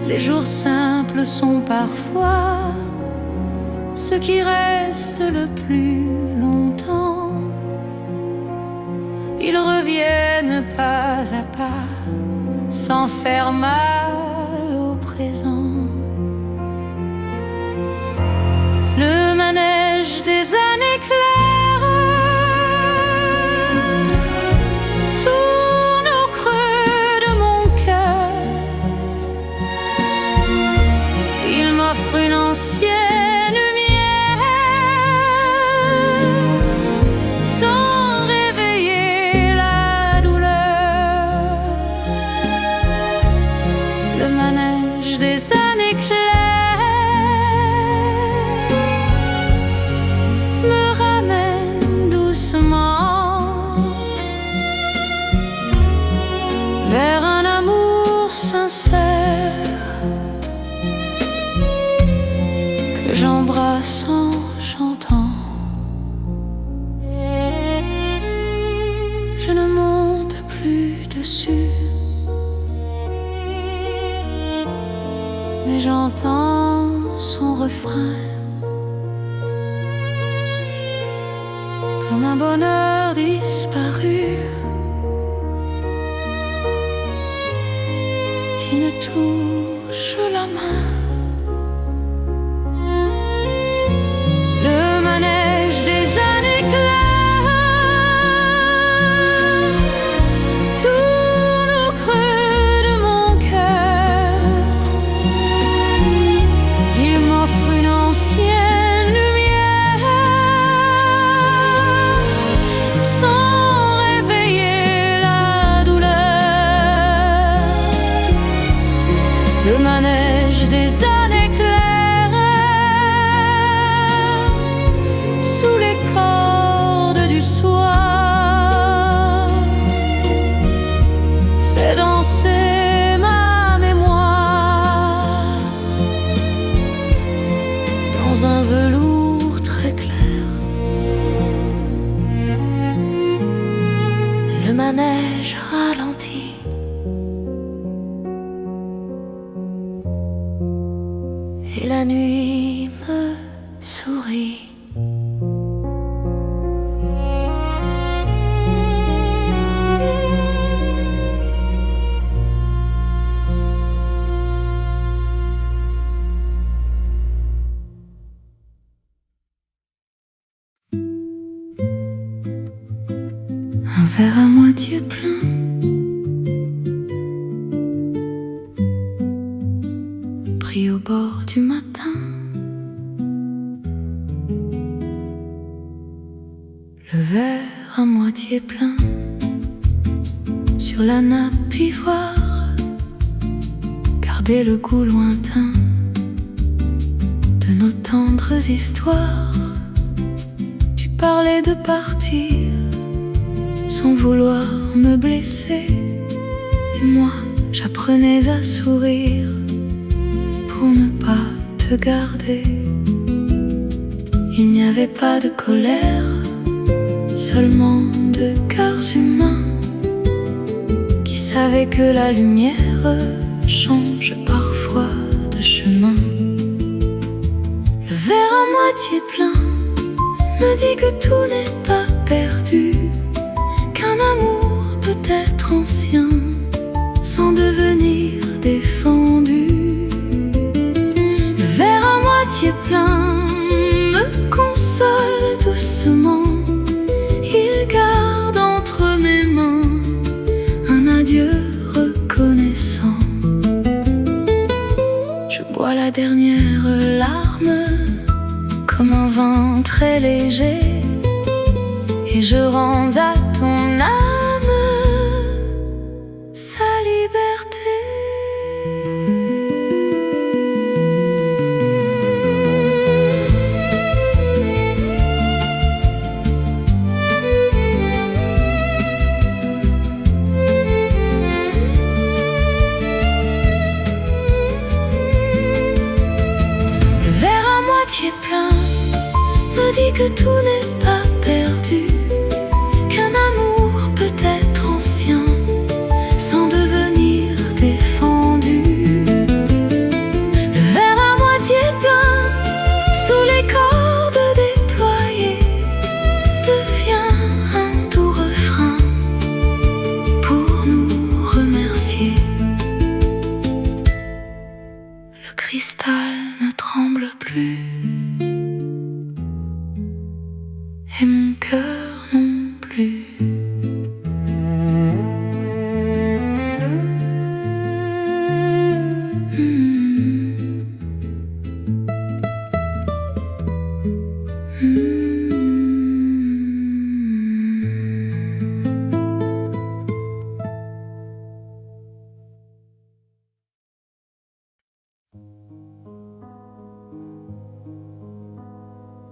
Speaker 1: Les jours simples sont parfois ceux qui restent le plus longtemps. Ils reviennent pas à pas, sans faire mal au présent. Le manège des années claires tourne au creux de mon cœur. Il m'offre une ancienne lumière sans réveiller la douleur. Le manège des années claires me ramène doucement vers un amour sincère que j'embrasse en chantant. Je ne monte plus dessus, mais j'entends son refrain comme un bonheur disparu qui me touche la main. Le manège des années claires tourne au creux de mon cœur. Il m'offre une ancienne lumière sans réveiller la douleur. Le manège des années claires sous les cordes du soir fait danser ma mémoire dans un velours très clair. Le manège ralentit et la nuit me sourit. Un verre à moitié plein, pris au bord du matin. Le verre à moitié plein, sur la nappe ivoire, garder le goût lointain de nos tendres histoires. Tu parlais de partir sans vouloir me blesser, et moi j'apprenais à sourire pour ne pas te garder. Il n'y avait pas de colère, seulement deux cœurs humains qui savaient que la lumière change parfois de chemin. Le verre à moitié plein me dit que tout n'est pas perdu, qu'un amour peut être ancien sans devenir défendu. Le verre à moitié plein me console doucement, il garde entre mes mains un adieu reconnaissant. Je bois la dernière larme comme un vin très léger, et je rends que tout n'est pas perdu, qu'un amour peut être ancien sans devenir défendu. Le verre à moitié plein, sous les cordes déployées, devient un doux refrain pour nous remercier. Le cristal ne tremble plus et mon cœur non plus.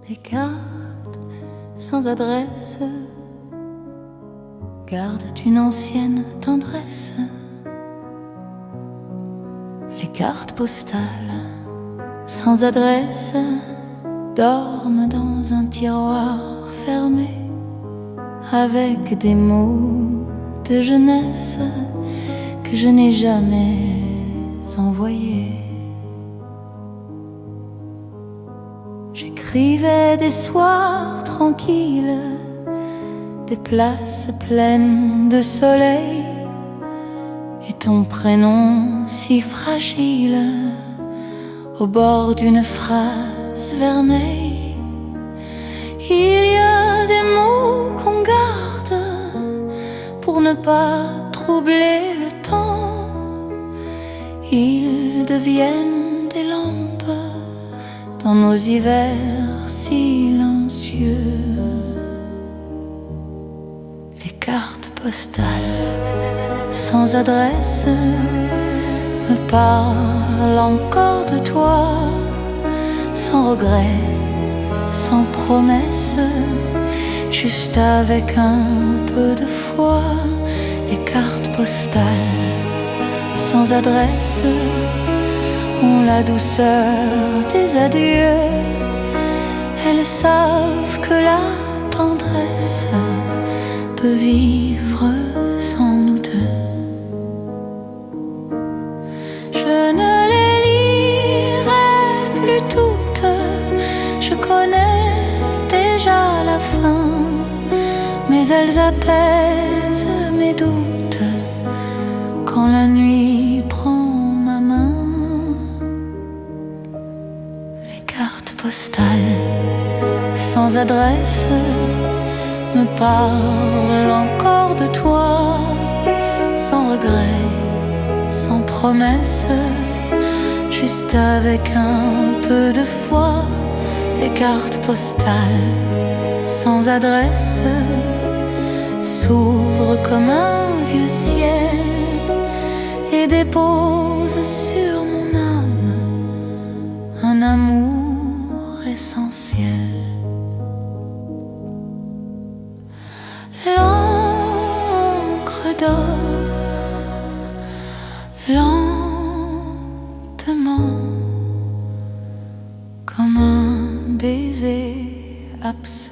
Speaker 1: Des cartes sans adresse gardent une ancienne tendresse. Les cartes postales sans adresse dorment dans un tiroir fermé, avec des mots de jeunesse que je n'ai jamais envoyés. J'écrivais des soirs tranquilles, des places pleines de soleil, et ton prénom si fragile au bord d'une phrase vermeille. Il y a des mots qu'on garde pour ne pas troubler le temps. Ils deviennent des lampes dans nos hivers silencieux. Les cartes postales sans adresse me parlent encore de toi, sans regret, sans promesse, juste avec un peu de foi. Les cartes postales sans adresse ont la douceur des adieux. Elles savent que la tendresse peut vivre sans nous deux. Je ne les lirai plus toutes, je connais déjà la fin, mais elles apaisent mes doutes quand la nuit prend ma main. Les cartes postales sans adresse me parlent encore de toi, sans regret, sans promesse, juste avec un peu de foi. Les cartes postales sans adresse s'ouvrent comme un vieux ciel et déposent sur mon âme un amour essentiel. L'encre dort lentement comme un baiser absent.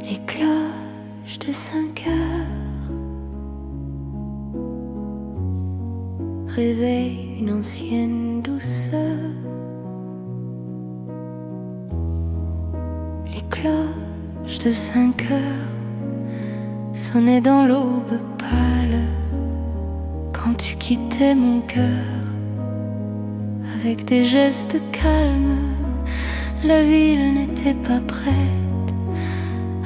Speaker 1: Les cloches de 5 heures réveillent une ancienne douceur. Les cloches de 5 heures sonnaient dans l'aube pâle quand tu quittais mon cœur. Avec des gestes calmes, la ville n'était pas prête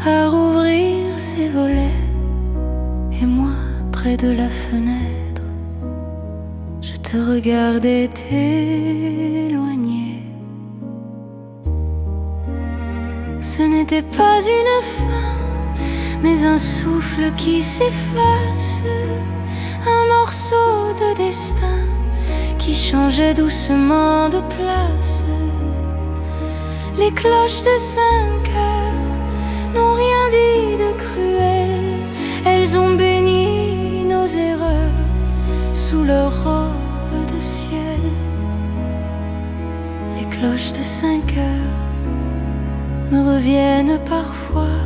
Speaker 1: à rouvrir ses volets, et moi, près de la fenêtre, je te regarder t'éloigner. Ce n'était pas une fin, mais un souffle qui s'efface, un morceau de destin qui changeait doucement de place. Les cloches de 5 heures n'ont rien dit de cruel, elles ont béni nos erreurs sous leur robe de ciel. Les cloches de 5 heures me reviennent parfois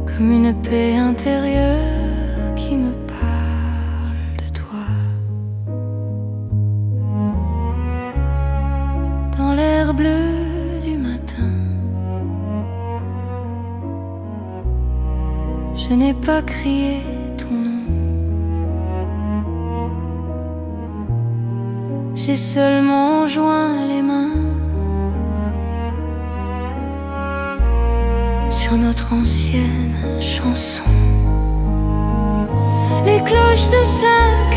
Speaker 1: comme une paix intérieure qui me parle de toi. Dans l'air bleu du matin, je n'ai pas crié ton nom, j'ai seulement joint les mains sur notre ancienne chanson. Les cloches de 5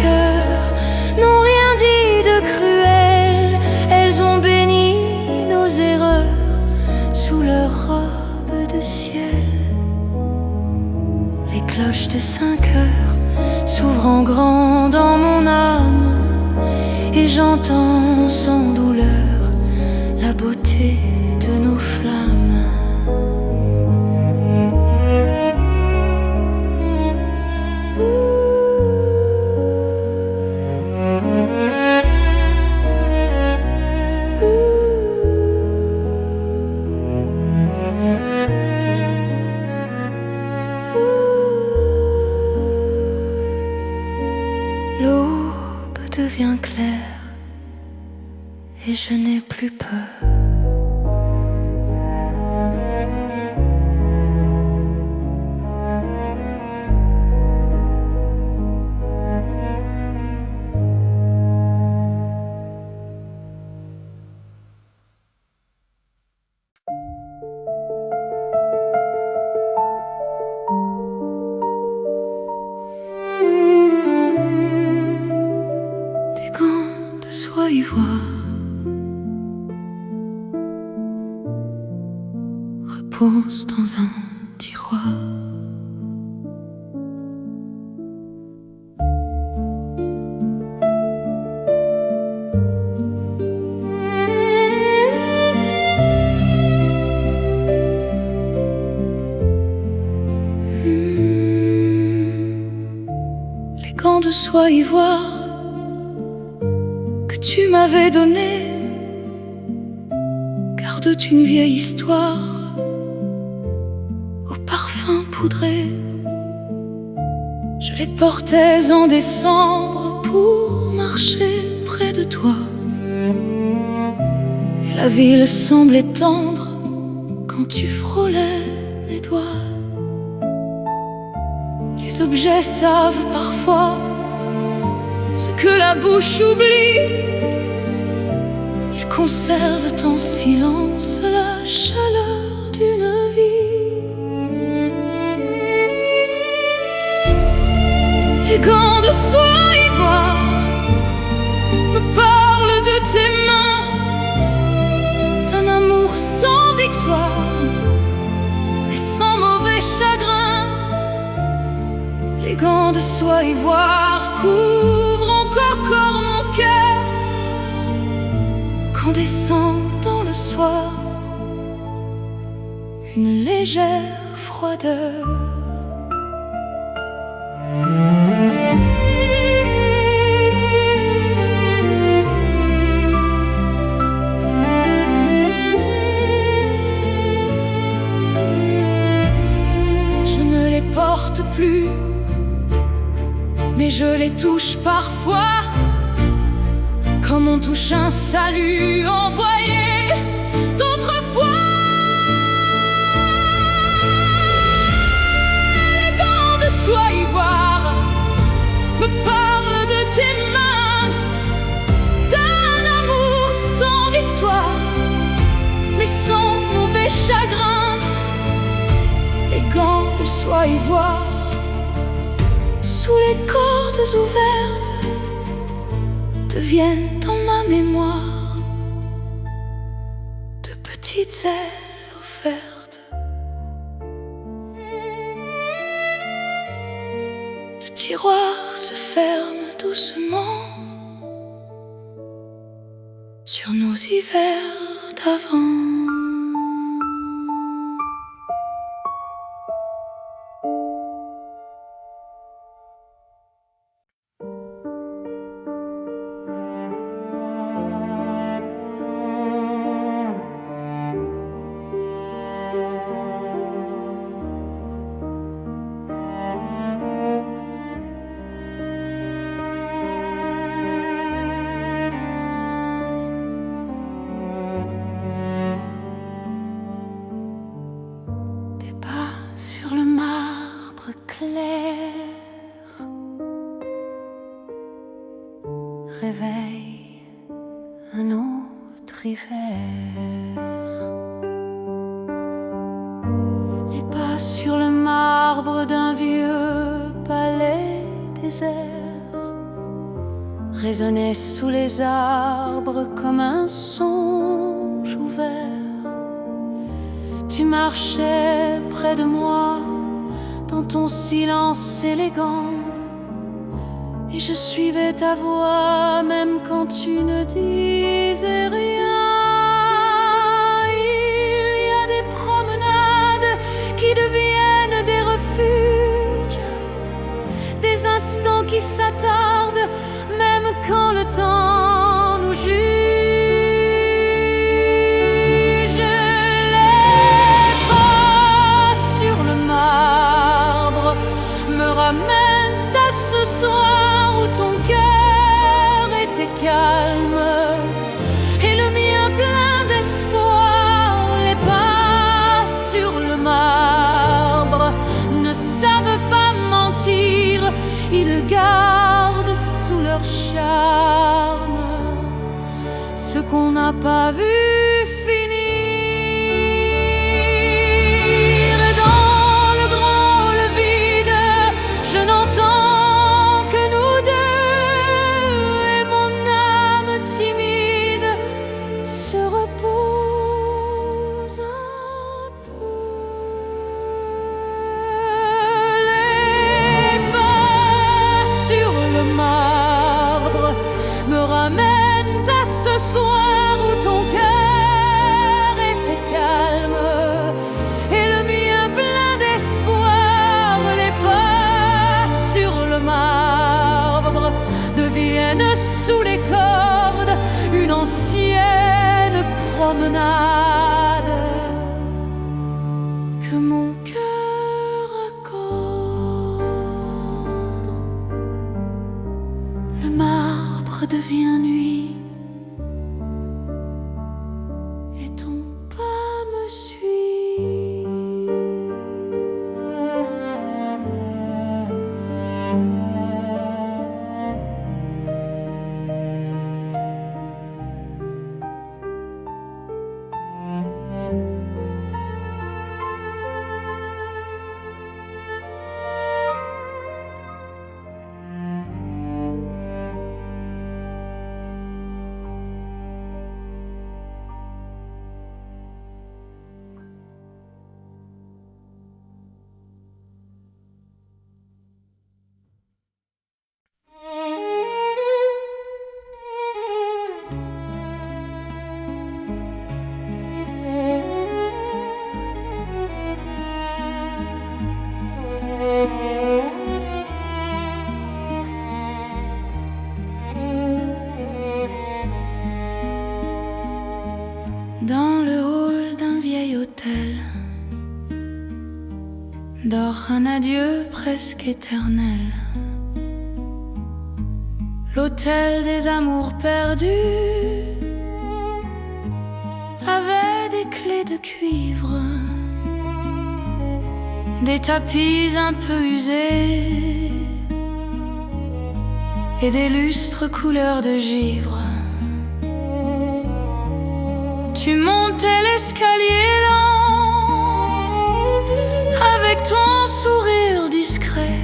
Speaker 1: heures n'ont rien dit de cruel, elles ont béni nos erreurs sous leur robe de ciel. Les cloches de 5 heures s'ouvrent en grand dans mon âme, et j'entends sans douleur la beauté de nos flammes. L'aube devient claire et je n'ai plus peur. Sois ivoire, repose dans un tiroir. Les gants de soie ivoire que tu m'avais donné gardent une vieille histoire au parfum poudré. Je les portais en décembre pour marcher près de toi, et la ville semblait tendre quand tu frôlais mes doigts. Les objets savent parfois ce que la bouche oublie, ils conservent en silence la chaleur d'une vie. Les gants de soie ivoire me parlent de tes mains, d'un amour sans victoire mais sans mauvais chagrin. Les gants de soie ivoire couvrent encore mon cœur quand descend dans le soir une légère froideur. Je ne les porte plus, mais je les touche parfois, comme on touche un salut envoyé d'autrefois. Les gants de soie ivoire me parlent de tes mains, d'un amour sans victoire mais sans mauvais chagrin. Les gants de soie ivoire sous les cordes ouvertes deviennent dans ma mémoire de petites ailes offertes. Le tiroir se ferme doucement sur nos hivers d'avant. Sur le marbre clair, réveille un autre hiver. Les pas sur le marbre d'un vieux palais désert résonnaient sous les arbres comme un songe ouvert. Tu marchais près de moi dans ton silence élégant, et je suivais ta voix même quand tu ne disais rien. Il y a des promenades qui deviennent des refuges, des instants qui s'attardent même quand le temps nous juge. Ramène à ce soir où ton cœur était calme et le mien plein d'espoir. Les pas sur le marbre ne savent pas mentir, ils gardent sous leur charme ce qu'on n'a pas vu finir. Je n'entends que nous deux et mon âme timide se repose un peu. Les pas sur le marbre me ramènent à ce soir où ton cœur était calme et le mien plein d'espoir. Les pas sur le marbre deviennent sous les cordes une ancienne promenade que mon cœur accorde. Le marbre devient nuit et ton pas me suit. Dans le hall d'un vieil hôtel dort un adieu presque éternel. L'hôtel des amours perdus avait des clés de cuivre, des tapis un peu usés et des lustres couleur de givre. Tu montais l'escalier lent avec ton sourire discret,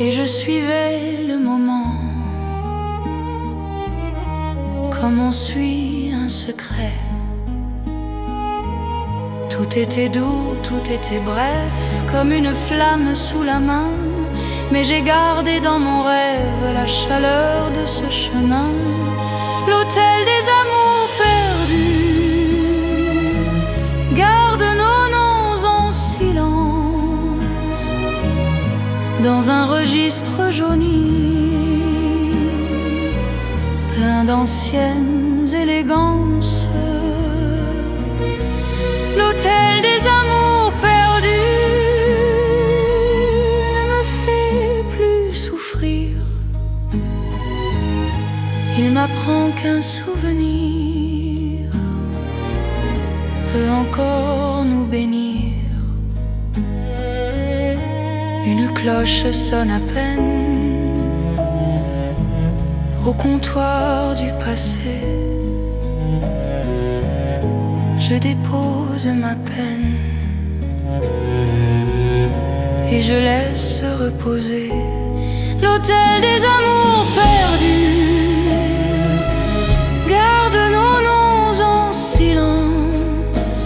Speaker 1: et je suivais le moment comme on suit un secret. Tout était doux, tout était bref, comme une flamme sous la main. Mais j'ai gardé dans mon rêve la chaleur de ce chemin, l'hôtel des amours perdus. Garde nos noms en silence dans un registre jauni, plein d'anciennes élégances. L'hôtel des amours perdus ne me fait plus souffrir. Il m'apprend qu'un souvenir peut encore nous bénir. Une cloche sonne à peine au comptoir du passé. Je dépose ma peine et je laisse reposer l'hôtel des amours perdus. Garde nos noms en silence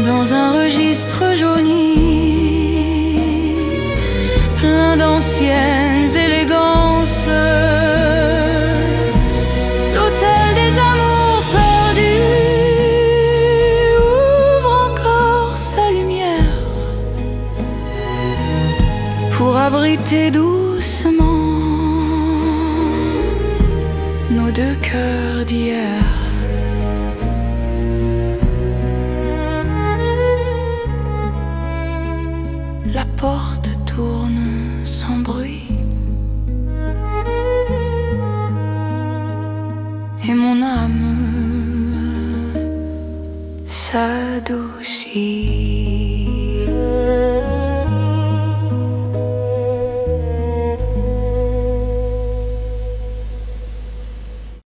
Speaker 1: dans un registre jauni, plein d'anciennes élégances. L'hôtel des amours perdus ouvre encore sa lumière pour abriter doucement nos deux cœurs d'hier. La porte tourne sans bruit et mon âme s'adoucit.